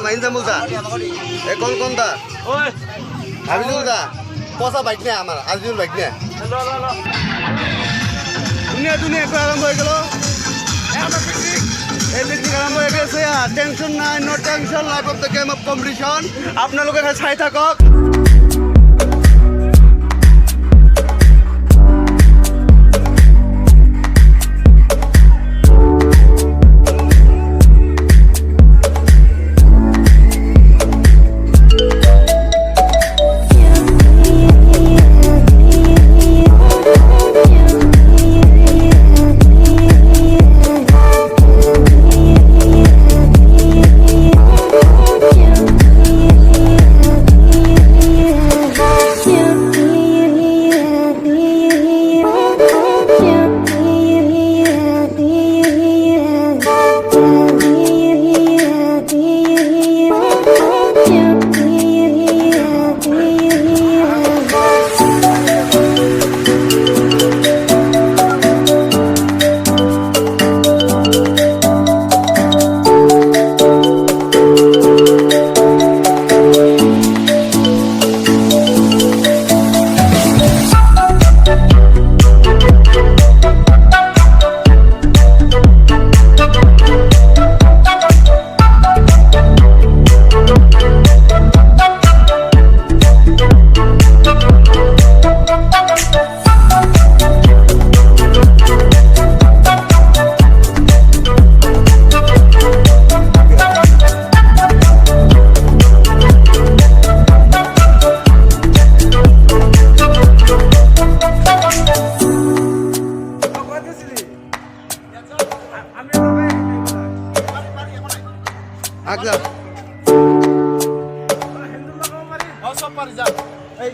মাইনসা মুলতা এ কোন দা ওই আবিজুল দা পচা বাইক নে আমার আজিজুল বাইক নে দুনিয়া একটু আরম্ভ হয়ে গেল এই পিকনিক আরম্ভ হয়ে গেছে টেনশন নাই no tension life of the game of competition আপনালোকে চাই থাকক আগলা সব পারি যা এই